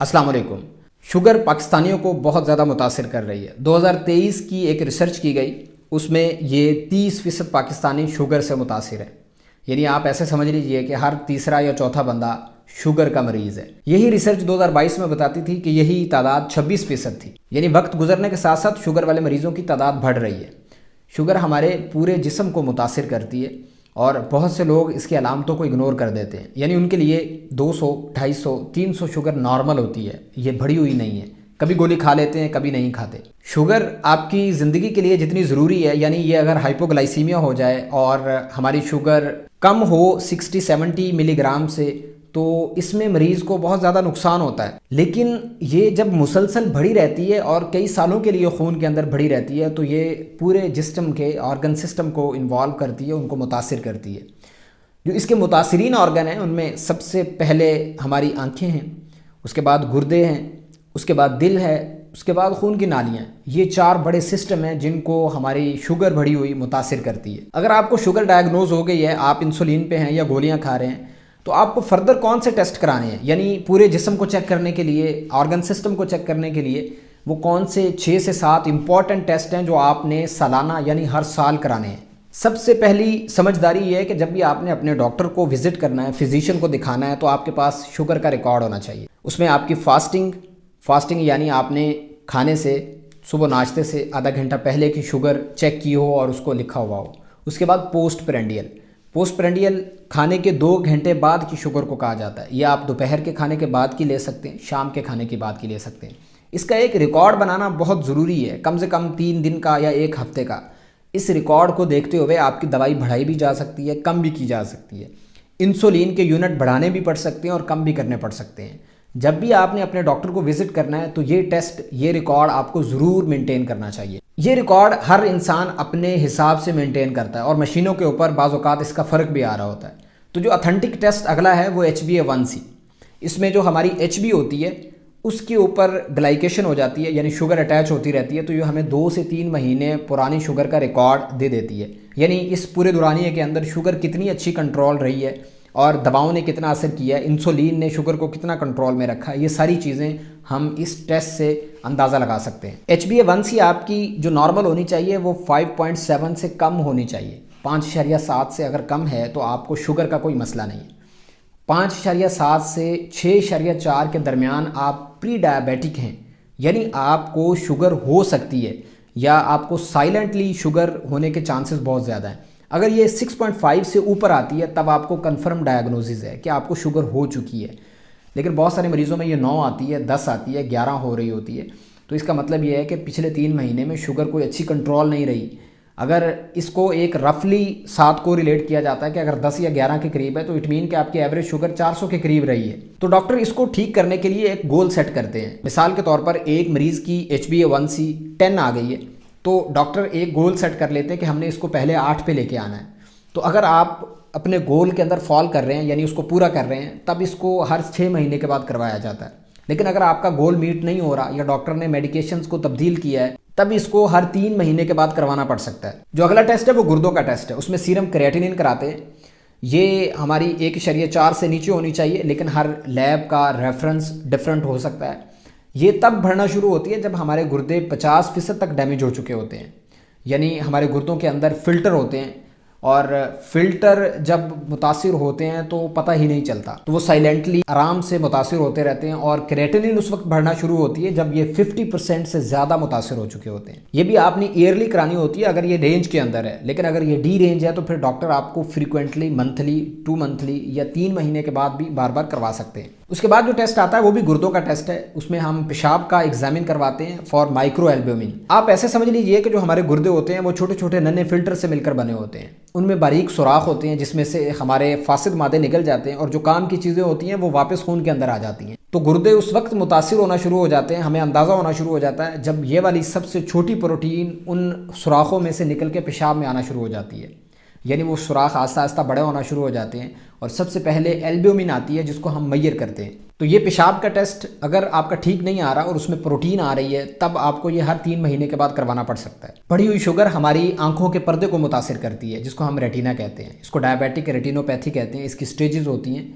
अस्सलाम वालेकुम। शुगर पाकिस्तानियों को बहुत ज़्यादा मुतासिर कर रही है। 2023 की एक रिसर्च की गई, उसमें ये 30% पाकिस्तानी शुगर से मुतासिर है। यानी आप ऐसे समझ लीजिए कि हर तीसरा या चौथा बंदा शुगर का मरीज़ है। यही रिसर्च 2022 में बताती थी कि यही तादाद 26% थी। यानी वक्त गुजरने के साथ साथ शुगर वाले मरीज़ों की तादाद बढ़ रही है। शुगर हमारे पूरे जिस्म को मुतासिर करती है और बहुत से लोग इसकी अलामतों को इग्नोर कर देते हैं। यानी उनके लिए 200, 250, 300 शुगर नॉर्मल होती है, ये बढ़ी हुई नहीं है। कभी गोली खा लेते हैं, कभी नहीं खाते। शुगर आपकी ज़िंदगी के लिए जितनी ज़रूरी है, यानी ये अगर हाइपोग्लाइसीमिया हो जाए और हमारी शुगर कम हो 60-70 मिलीग्राम से, तो इसमें मरीज़ को बहुत ज़्यादा नुकसान होता है। लेकिन ये जब मुसलसल बढ़ी रहती है और कई सालों के लिए खून के अंदर बढ़ी रहती है, तो ये पूरे जिस्म के ऑर्गन सिस्टम को इन्वॉल्व करती है, उनको मुतासिर करती है। जो इसके मुतासिरीन ऑर्गन हैं उनमें सबसे पहले हमारी आँखें हैं, उसके बाद गुर्दे हैं, उसके बाद दिल है, उसके बाद खून की नालियाँ। ये 4 बड़े सिस्टम हैं जिनको हमारी शुगर बढ़ी हुई मुतासिर करती है। अगर आपको शुगर डायग्नोज हो गई है, आप इंसुलिन पे हैं या गोलियाँ खा रहे हैं, तो आपको फर्दर कौन से टेस्ट कराने हैं, यानी पूरे जिस्म को चेक करने के लिए, ऑर्गन सिस्टम को चेक करने के लिए वो कौन से 6 से 7 इंपॉर्टेंट टेस्ट हैं जो आपने सालाना यानी हर साल कराने हैं। सबसे पहली समझदारी ये है कि जब भी आपने अपने डॉक्टर को विजिट करना है, फिजिशियन को दिखाना है, तो आपके पास शुगर का रिकॉर्ड होना चाहिए। उसमें आपकी फास्टिंग यानी आपने खाने से, सुबह नाश्ते से आधा घंटा पहले की शुगर चेक की हो और उसको लिखा हुआ हो। उसके बाद पोस्ट प्रेंडियल खाने के 2 घंटे बाद की शुगर को कहा जाता है। ये आप दोपहर के खाने के बाद की ले सकते हैं, शाम के खाने के बाद की ले सकते हैं। इसका एक रिकॉर्ड बनाना बहुत ज़रूरी है, कम से कम 3 दिन का या 1 हफ्ते का। इस रिकॉर्ड को देखते हुए आपकी दवाई बढ़ाई भी जा सकती है, कम भी की जा सकती है। इंसुलिन के यूनिट बढ़ाने भी पड़ सकते हैं और कम भी करने पड़ सकते हैं। जब भी आपने अपने डॉक्टर को विजिट करना है, तो ये टेस्ट, ये रिकॉर्ड आपको ज़रूर मेंटेन करना चाहिए। ये रिकॉर्ड हर इंसान अपने हिसाब से मेंटेन करता है और मशीनों के ऊपर बाज़ औक़ात इसका फ़र्क भी आ रहा होता है। तो जो ऑथेंटिक टेस्ट अगला है वो HbA1c। इसमें जो हमारी HB होती है उसके ऊपर ग्लाइकेशन हो जाती है, यानी शुगर अटैच होती रहती है। तो ये हमें 2 से 3 महीने पुरानी शुगर का रिकॉर्ड दे देती है, यानी इस पूरे दौरानिए के अंदर शुगर कितनी अच्छी कंट्रोल रही है और दवाओं ने कितना असर किया है, इंसुलिन ने शुगर को कितना कंट्रोल में रखा है। ये सारी चीज़ें हम इस टेस्ट से अंदाज़ा लगा सकते हैं। HbA1c आपकी जो नॉर्मल होनी चाहिए वो 5.7 से कम होनी चाहिए। 5.7 से अगर कम है तो आपको शुगर का कोई मसला नहीं है। 5.7 से 6.4 के दरमियान आप प्री डायबिटिक हैं, यानी आपको शुगर हो सकती है या आपको साइलेंटली शुगर होने के चांसेस बहुत ज़्यादा हैं। अगर ये 6.5 से ऊपर आती है तब आपको कंफर्म डायग्नोसिस है कि आपको शुगर हो चुकी है। लेकिन बहुत सारे मरीज़ों में ये 9 आती है, 10 आती है, 11 हो रही होती है। तो इसका मतलब ये है कि पिछले 3 महीने में शुगर कोई अच्छी कंट्रोल नहीं रही। अगर इसको एक रफली 7 को रिलेट किया जाता है कि अगर 10 या 11 के करीब है, तो इट मीन कि आपकी एवरेज शुगर 400 के करीब रही है। तो डॉक्टर इसको ठीक करने के लिए एक गोल सेट करते हैं। मिसाल के तौर पर एक मरीज़ की HbA1c 10 आ गई है, तो डॉक्टर एक गोल सेट कर लेते हैं कि हमने इसको पहले 8 पे लेके आना है। तो अगर आप अपने गोल के अंदर फॉल कर रहे हैं, यानी उसको पूरा कर रहे हैं, तब इसको हर 6 महीने के बाद करवाया जाता है। लेकिन अगर आपका गोल मीट नहीं हो रहा या डॉक्टर ने मेडिकेशंस को तब्दील किया है, तब इसको हर 3 महीने के बाद करवाना पड़ सकता है। जो अगला टेस्ट है वो गुर्दों का टेस्ट है। उसमें सीरम क्रिएटिनिन कराते हैं। ये हमारी 1.4 से नीचे होनी चाहिए, लेकिन हर लैब का रेफरेंस डिफरेंट हो सकता है। ये तब बढ़ना शुरू होती है जब हमारे गुर्दे 50% तक डैमेज हो चुके होते हैं, यानी हमारे गुर्दों के अंदर फ़िल्टर होते हैं और फिल्टर जब मुतासिर होते हैं तो पता ही नहीं चलता, तो वो साइलेंटली आराम से मुतासिर होते रहते हैं। और क्रिएटिनिन उस वक्त बढ़ना शुरू होती है जब ये 50% से ज़्यादा मुतासिर हो चुके होते हैं। ये भी आपने ईयरली करानी होती है अगर ये रेंज के अंदर है। लेकिन अगर ये डी रेंज है तो फिर डॉक्टर आपको फ्रीक्वेंटली मंथली, 2 मंथली या 3 महीने के बाद भी बार बार करवा सकते हैं। उसके बाद जो टेस्ट आता है वो भी गुर्दों का टेस्ट है। उसमें हम पेशाब का एग्जामिन करवाते हैं फॉर माइक्रो एल्ब्यूमिन। आप ऐसे समझ लीजिए कि जो हमारे गुर्दे होते हैं वो छोटे छोटे नन्हे फिल्टर से मिलकर बने होते हैं। उनमें बारीक सुराख होते हैं जिसमें से हमारे फासिद मादे निकल जाते हैं और जो काम की चीज़ें होती हैं वो वापस खून के अंदर आ जाती हैं। तो गुर्दे उस वक्त मुतासिर होना शुरू हो जाते हैं, हमें अंदाज़ा होना शुरू हो जाता है जब ये वाली सबसे छोटी प्रोटीन उन सुराखों में से निकल के पेशाब में आना शुरू हो जाती है। यानी वो सुराख आस्ता आस्ता बड़े होना शुरू हो जाते हैं और सबसे पहले एल्ब्यूमिन आती है जिसको हम मैयर करते हैं। तो ये पेशाब का टेस्ट अगर आपका ठीक नहीं आ रहा और उसमें प्रोटीन आ रही है, तब आपको ये हर 3 महीने के बाद करवाना पड़ सकता है। बढ़ी हुई शुगर हमारी आंखों के पर्दे को मुतासिर करती है, जिसको हम रेटिना कहते हैं। इसको डायबिटिक रेटिनोपैथी कहते हैं। इसकी स्टेजेस होती हैं।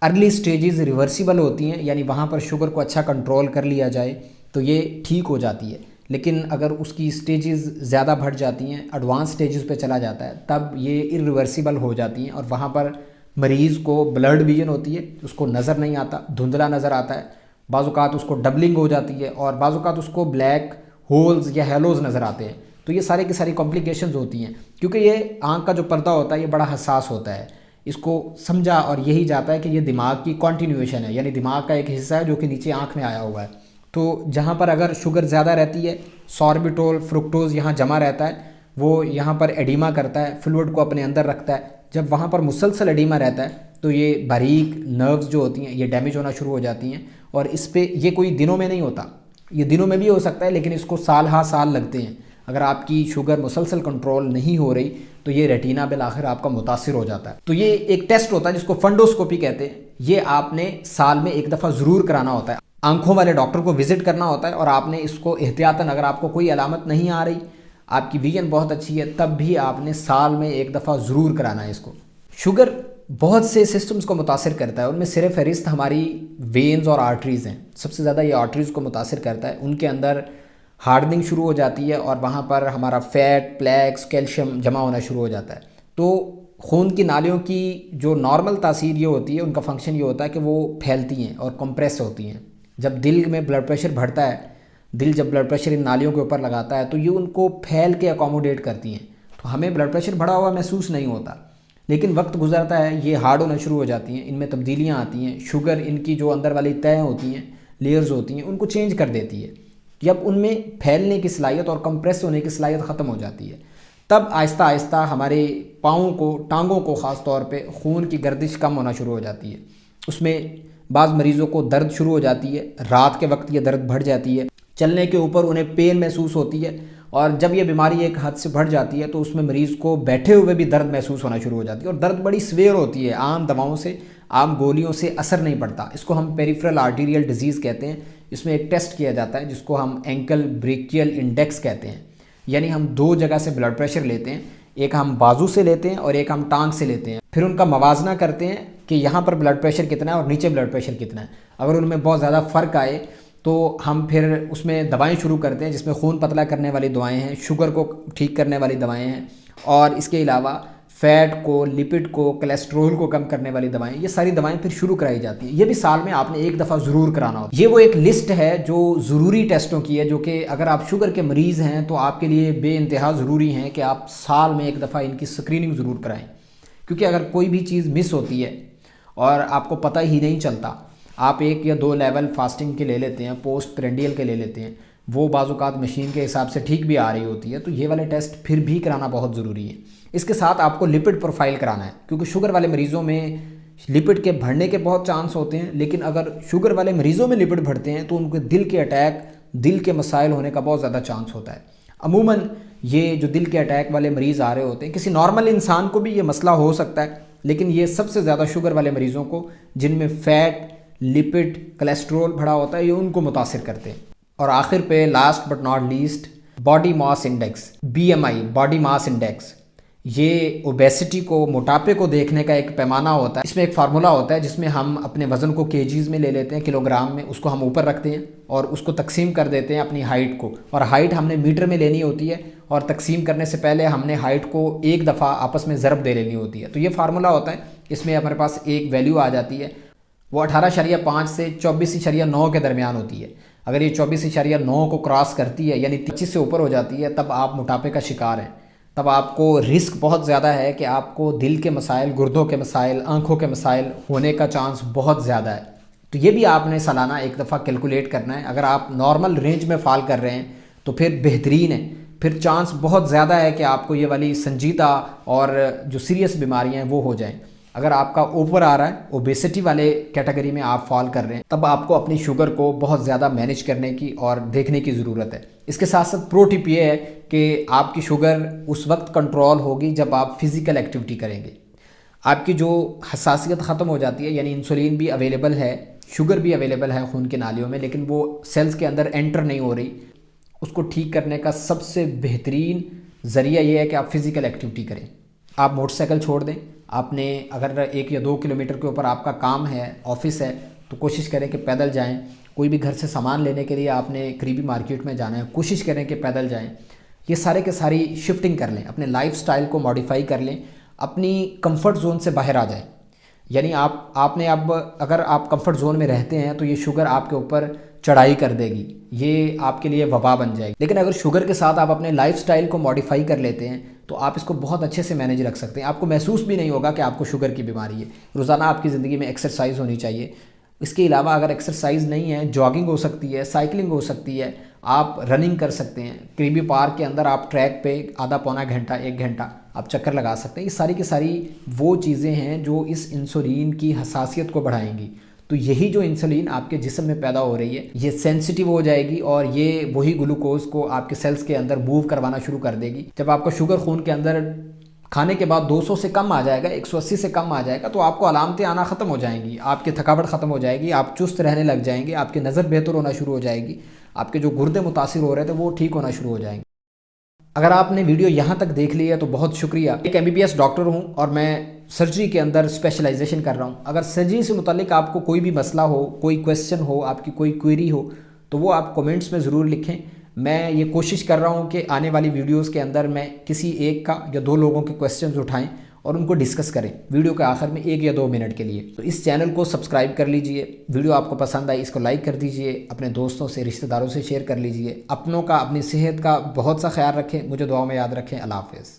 अर्ली स्टेजेस रिवर्सिबल होती हैं, यानी वहाँ पर शुगर को अच्छा कंट्रोल कर लिया जाए तो ये ठीक हो जाती है। लेकिन अगर उसकी स्टेजेस ज़्यादा बढ़ जाती हैं, एडवांस स्टेजेस पे चला जाता है, तब ये इरिवर्सिबल हो जाती हैं और वहाँ पर मरीज़ को ब्लड विजन होती है, उसको नज़र नहीं आता, धुंधला नज़र आता है, बाज़-औक़ात उसको डबलिंग हो जाती है और बाज़-औक़ात उसको ब्लैक होल्स या हेलोज़ नज़र आते हैं। तो ये सारी की सारी कॉम्प्लिकेशंस होती हैं, क्योंकि ये आँख का जो पर्दा होता है ये बड़ा हसास होता है। इसको समझा और यही जाता है कि ये दिमाग की कॉन्टिन्यूएशन है, यानी दिमाग का एक हिस्सा है जो कि नीचे आँख में आया हुआ है। तो जहाँ पर अगर शुगर ज़्यादा रहती है, सॉर्बिटोल फ्रुक्टोज़ यहाँ जमा रहता है, वो यहाँ पर एडिमा करता है, फ्लूइड को अपने अंदर रखता है। जब वहाँ पर मुसलसल एडिमा रहता है तो ये बारीक नर्व्स जो होती हैं ये डैमेज होना शुरू हो जाती हैं और इस पे ये कोई दिनों में नहीं होता, ये दिनों में भी हो सकता है लेकिन इसको साल हा साल लगते हैं। अगर आपकी शुगर मुसलसल कंट्रोल नहीं हो रही तो ये रेटिना बिल आखिर आपका मुतासिर हो जाता है। तो ये एक टेस्ट होता है जिसको फंडोस्कोपी कहते हैं, ये आपने साल में एक दफ़ा ज़रूर कराना होता है। आंखों वाले डॉक्टर को विजिट करना होता है और आपने इसको एहतियातन, अगर आपको कोई अलामत नहीं आ रही, आपकी विजन बहुत अच्छी है, तब भी आपने साल में एक दफ़ा ज़रूर कराना है इसको। शुगर बहुत से सिस्टम्स को मुतासिर करता है, उनमें सिर्फ फहरिस्त हमारी वेन्स और आर्टरीज़ हैं। सबसे ज़्यादा ये आर्टरीज़ को मुतासिर करता है, उनके अंदर हार्डनिंग शुरू हो जाती है और वहाँ पर हमारा फैट, प्लेक्स, कैल्शियम जमा होना शुरू हो जाता है। तो खून की नालियों की जो नॉर्मल तासीर ये होती है, उनका फंक्शन ये होता है कि वो फैलती हैं और कंप्रेस होती हैं। जब दिल में ब्लड प्रेशर बढ़ता है, दिल जब ब्लड प्रेशर इन नालियों के ऊपर लगाता है तो ये उनको फैल के अकोमोडेट करती हैं। तो हमें ब्लड प्रेशर बढ़ा हुआ महसूस नहीं होता, लेकिन वक्त गुजरता है ये हार्ड होना शुरू हो जाती हैं, इनमें तब्दीलियाँ आती हैं। शुगर इनकी जो अंदर वाली तय होती हैं, लेयर्स होती हैं, उनको चेंज कर देती है। जब उनमें फैलने की सलाहियत और कंप्रेस होने की सलाहियत ख़त्म हो जाती है, तब आहिस्ता आहिस्ता हमारे पाँवों को, टांगों को ख़ास तौर पे खून की गर्दिश कम होना शुरू हो जाती है। उसमें बाज़ मरीज़ों को दर्द शुरू हो जाती है, रात के वक्त ये दर्द बढ़ जाती है, चलने के ऊपर उन्हें पेन महसूस होती है और जब ये बीमारी एक हद से बढ़ जाती है तो उसमें मरीज़ को बैठे हुए भी दर्द महसूस होना शुरू हो जाती है और दर्द बड़ी सीवियर होती है। आम दवाओं से, आम गोलियों से असर नहीं पड़ता। इसको हम पेरिफेरल आर्टीरियल डिजीज़ कहते हैं। इसमें एक टेस्ट किया जाता है जिसको हम एंकल ब्रेकियल इंडेक्स कहते हैं, यानी हम दो जगह से ब्लड प्रेशर लेते हैं, एक हम बाजू से लेते हैं और एक हम टांग से लेते हैं। फिर उनका मवाजना करते हैं कि यहाँ पर ब्लड प्रेशर कितना है और नीचे ब्लड प्रेशर कितना है। अगर उनमें बहुत ज़्यादा फ़र्क आए तो हम फिर उसमें दवाएं शुरू करते हैं, जिसमें खून पतला करने वाली दवाएं हैं, शुगर को ठीक करने वाली दवाएं हैं और इसके अलावा फ़ैट को, लिपिड को, कोलेस्ट्रोल को कम करने वाली दवाएं, ये सारी दवाएं फिर शुरू कराई जाती हैं। ये भी साल में आपने एक दफ़ा ज़रूर कराना होता है। ये वो एक लिस्ट है जो ज़रूरी टेस्टों की है, जो कि अगर आप शुगर के मरीज़ हैं तो आपके लिए बेइंतहा ज़रूरी हैं कि आप साल में एक दफ़ा इनकी स्क्रीनिंग ज़रूर कराएँ। क्योंकि अगर कोई भी चीज़ मिस होती है और आपको पता ही नहीं चलता, आप 1 या 2 लेवल फास्टिंग के ले लेते हैं, पोस्ट प्रेंडियल के ले लेते हैं, वो बाज़-औक़ात मशीन के हिसाब से ठीक भी आ रही होती है, तो ये वाले टेस्ट फिर भी कराना बहुत ज़रूरी है। इसके साथ आपको लिपिड प्रोफाइल कराना है, क्योंकि शुगर वाले मरीज़ों में लिपिड के बढ़ने के बहुत चांस होते हैं, लेकिन अगर शुगर वाले मरीज़ों में लिपिड बढ़ते हैं तो उनके दिल के अटैक, दिल के मसाइल होने का बहुत ज़्यादा चांस होता है। अमूमन ये जो दिल के अटैक वाले मरीज़ आ रहे होते हैं, किसी नॉर्मल इंसान को भी ये मसला हो सकता है, लेकिन ये सबसे ज़्यादा शुगर वाले मरीज़ों को, जिनमें फ़ैट, लिपिड, कोलेस्ट्रोल बढ़ा होता है, ये उनको मुतासिर करते हैं। और आखिर पे last but not least, body mass index, BMI, body mass index, ये ओबेसिटी को, मोटापे को देखने का एक पैमाना होता है। इसमें एक फार्मूला होता है जिसमें हम अपने वज़न को केजीज़ में ले लेते हैं, किलोग्राम में, उसको हम ऊपर रखते हैं और उसको तकसीम कर देते हैं अपनी हाइट को, और हाइट हमने मीटर में लेनी होती है और तकसीम करने से पहले हमने हाइट को एक दफ़ा आपस में ज़रब दे लेनी होती है। तो ये फार्मूला होता है, इसमें हमारे पास एक वैल्यू आ जाती है, वो 18.5 से 24.9 के दरमियान होती है। अगर ये 24.9 को क्रॉस करती है, यानी 25 से ऊपर हो जाती है, तब आप मोटापे का शिकार हैं। तब आपको रिस्क बहुत ज़्यादा है कि आपको दिल के मसाइल, गुर्दों के मसाइल, आँखों के मसाइल होने का चांस बहुत ज़्यादा है। तो ये भी आपने सालाना एक दफ़ा कैलकुलेट करना है। अगर आप नॉर्मल रेंज में फ़ॉल कर रहे हैं तो फिर बेहतरीन है, फिर चांस बहुत ज़्यादा है कि आपको ये वाली संजीदा और जो सीरियस बीमारियाँ हैं वो हो जाएँ। अगर आपका ऊपर आ रहा है, ओबेसिटी वाले कैटेगरी में आप फॉल कर रहे हैं, तब आपको अपनी शुगर को बहुत ज़्यादा मैनेज करने की और देखने की ज़रूरत है। इसके साथ साथ प्रो टिप ये है कि आपकी शुगर उस वक्त कंट्रोल होगी जब आप फिज़िकल एक्टिविटी करेंगे। आपकी जो हसासियत ख़त्म हो जाती है, यानी इंसुलिन भी अवेलेबल है, शुगर भी अवेलेबल है खून की नालियों में, लेकिन वो सेल्स के अंदर एंटर नहीं हो रही, उसको ठीक करने का सबसे बेहतरीन ज़रिया ये है कि आप फिज़िकल एक्टिविटी करें। आप मोटरसाइकिल छोड़ दें, आपने अगर 1 या 2 किलोमीटर के ऊपर आपका काम है, ऑफिस है, तो कोशिश करें कि पैदल जाएं। कोई भी घर से सामान लेने के लिए आपने करीबी मार्केट में जाना है, कोशिश करें कि पैदल जाएं। ये सारे के सारी शिफ्टिंग कर लें, अपने लाइफस्टाइल को मॉडिफाई कर लें, अपनी कंफर्ट जोन से बाहर आ जाएं। यानी आपने अब अगर आप कंफर्ट जोन में रहते हैं तो ये शुगर आपके ऊपर चढ़ाई कर देगी, ये आपके लिए वबा बन जाएगी। लेकिन अगर शुगर के साथ आप अपने लाइफस्टाइल को मॉडिफाई कर लेते हैं तो आप इसको बहुत अच्छे से मैनेज रख सकते हैं। आपको महसूस भी नहीं होगा कि आपको शुगर की बीमारी है। रोज़ाना आपकी ज़िंदगी में एक्सरसाइज होनी चाहिए। इसके अलावा अगर एक्सरसाइज नहीं है, जॉगिंग हो सकती है, साइकिलिंग हो सकती है, आप रनिंग कर सकते हैं। करीबी पार्क के अंदर आप ट्रैक पे आधा पौना घंटा 1 घंटा आप चक्कर लगा सकते हैं। ये सारी की सारी वो चीज़ें हैं जो इस इंसुलिन की हसासियत को बढ़ाएंगी। तो यही जो इंसुलिन आपके जिस्म में पैदा हो रही है, ये सेंसिटिव हो जाएगी और ये वही ग्लूकोज को आपके सेल्स के अंदर मूव करवाना शुरू कर देगी। जब आपका शुगर खून के अंदर खाने के बाद 200 से कम आ जाएगा, 180 से कम आ जाएगा, तो आपको अलामतें आना ख़त्म हो जाएंगी, आपकी थकावट ख़त्म हो जाएगी, आप चुस्त रहने लग जाएंगे, आपकी नज़र बेहतर होना शुरू हो जाएगी, आपके जो गुर्दे मुतासिर हो रहे थे वो ठीक होना शुरू हो जाएंगे। अगर आपने वीडियो यहाँ तक देख ली है तो बहुत शुक्रिया। एक MBBS डॉक्टर हूँ और मैं सर्जरी के अंदर स्पेशलाइजेशन कर रहा हूँ। अगर सर्जरी से मुतालिक आपको कोई भी मसला हो, कोई क्वेश्चन हो, आपकी कोई क्वेरी हो, तो वो आप कमेंट्स में ज़रूर लिखें। मैं ये कोशिश कर रहा हूँ कि आने वाली वीडियोस के अंदर मैं किसी एक का या 2 लोगों के क्वेश्चंस उठाएं और उनको डिस्कस करें वीडियो के आखिर में 1 या 2 मिनट के लिए। तो इस चैनल को सब्सक्राइब कर लीजिए। वीडियो आपको पसंद आई इसको लाइक कर दीजिए, अपने दोस्तों से, रिश्तेदारों से शेयर कर लीजिए। अपनों का, अपनी सेहत का बहुत सा ख्याल रखें, मुझे दुआ में याद रखें। अल्लाह हाफ़िज़।